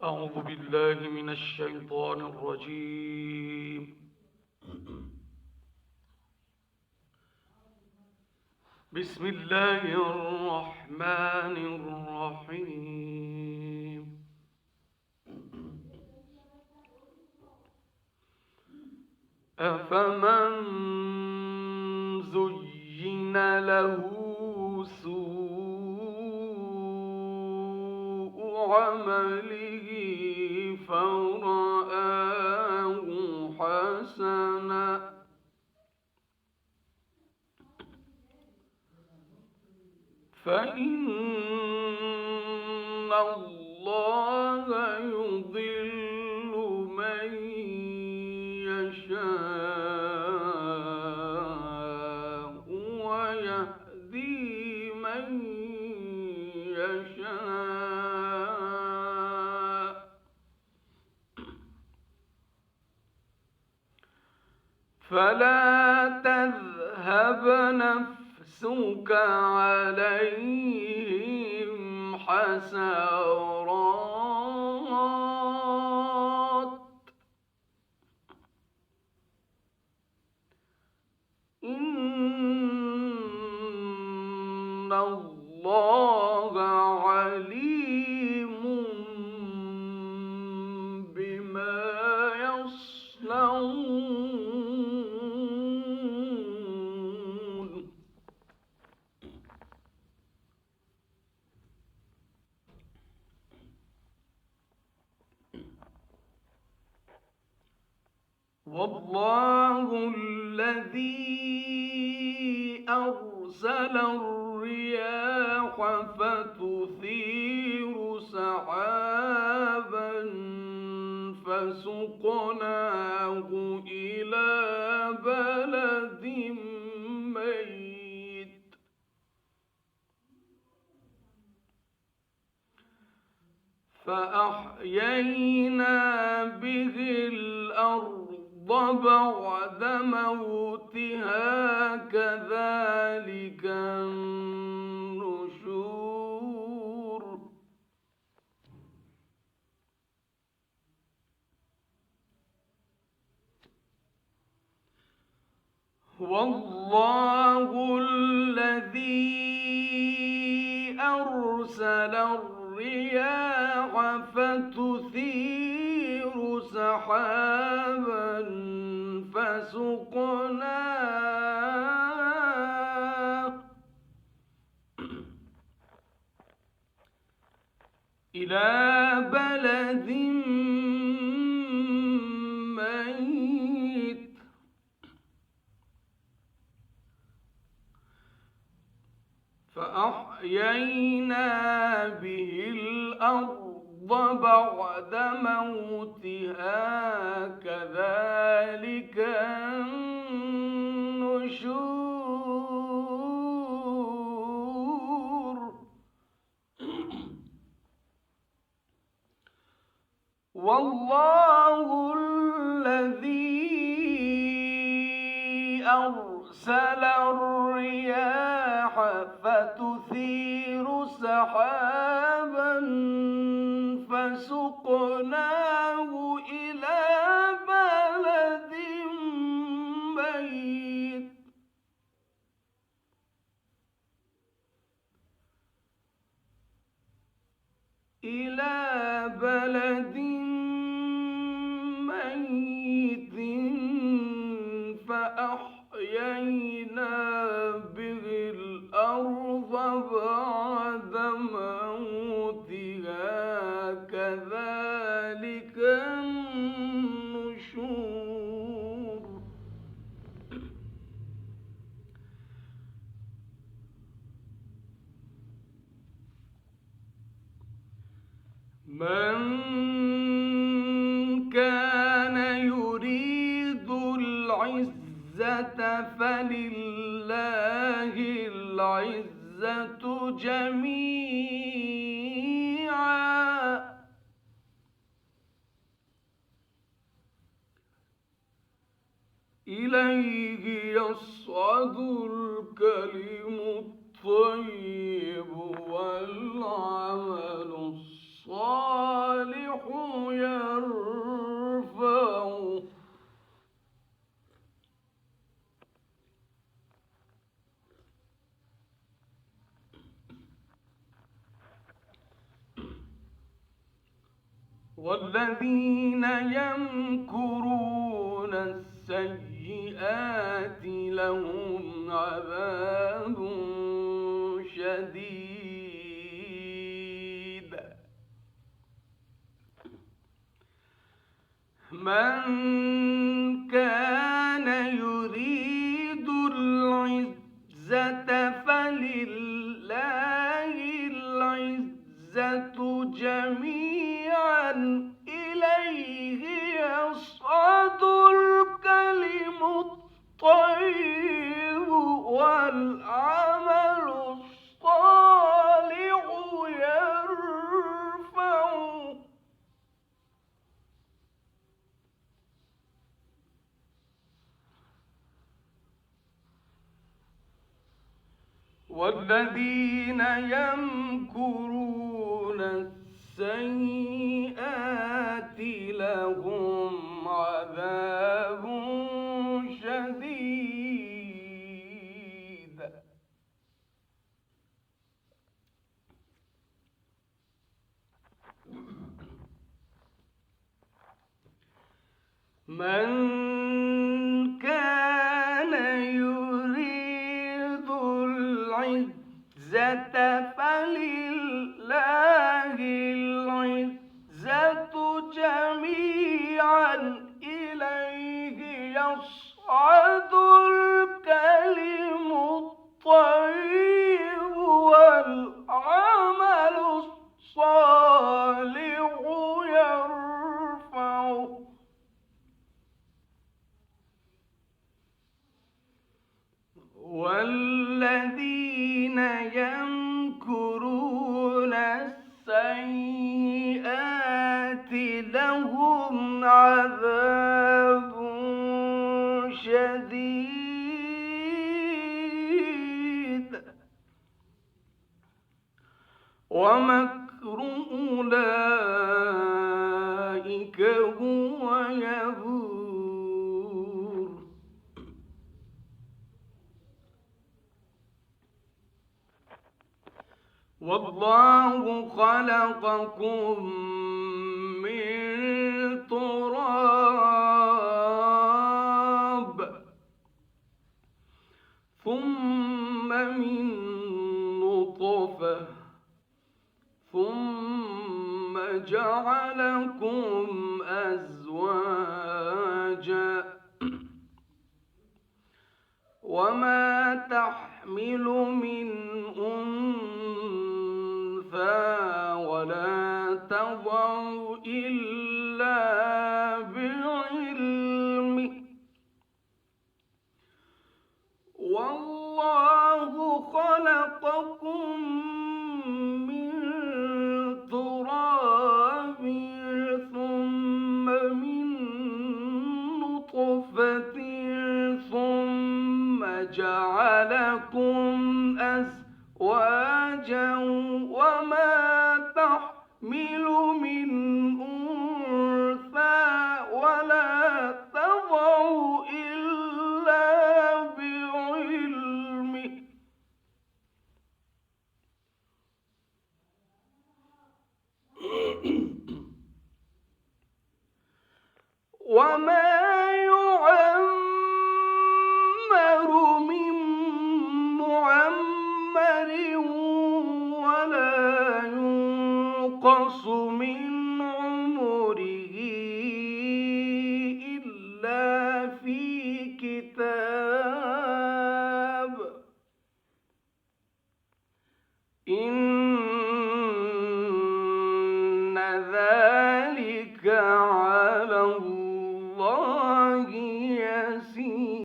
أعوذ بالله من الشيطان الرجيم. بسم الله الرحمن الرحيم. أفمن زين له سوء عمله فرآه حسنا فإن الله يضل من يشاء ويهدي من يشاء فلا تذهب نفسك عليهم حسرات إن الله عليم بما يصنعون. والله الذي أرسل الرياح فتثير سحابا فسقناه إلى بلد ميت فأحيينا به الأرض بعد موتها كذلك النشور. والله الذي أرسل الرياح فتثير سحابا فسقناه إلى بلد ميت فأحيينا به الأرض بعد موتها كذلك النشور. والله الذي أرسل الرياح فتثير سحابا فسقناه إلى بلد ميت فأحيينا به الأرض بعد موتها كذلك النشور. من كان يريد العزة فلله العزة جميعا إليه يصعد الكلم الطيب والعمل الصالح والذين يمكرون السيئات لهم عذاب شديد. من كان يريد العزة فلله العزة جميعا إليه يصعد الكلم الطيب والعمل الصالح يرفعه. والذين يمكرون السيئات لهم عذاب شديد. من كان يريد العزة فلله العزة جميعا إليه يصعد الكلم الطيب والعمل الصالح يرفعه. والذين يمكرون السيئات لهم عذاب شديد ومكر أولئك هو يبور. والله خلقكم من تراب ثم من نطفة ثم جعلكم أزواجا وما تحمل من أنثى ولا تضع إلا بعلمه. والله خلقكم من تراب ثم من نطفة ثم جعلكم أزواجا وما تحمل من أنثى ولا تضع إلا بعلمه. وما يعمر من معمر ولا ينقص من عمره إلا في كتاب. إن ذلك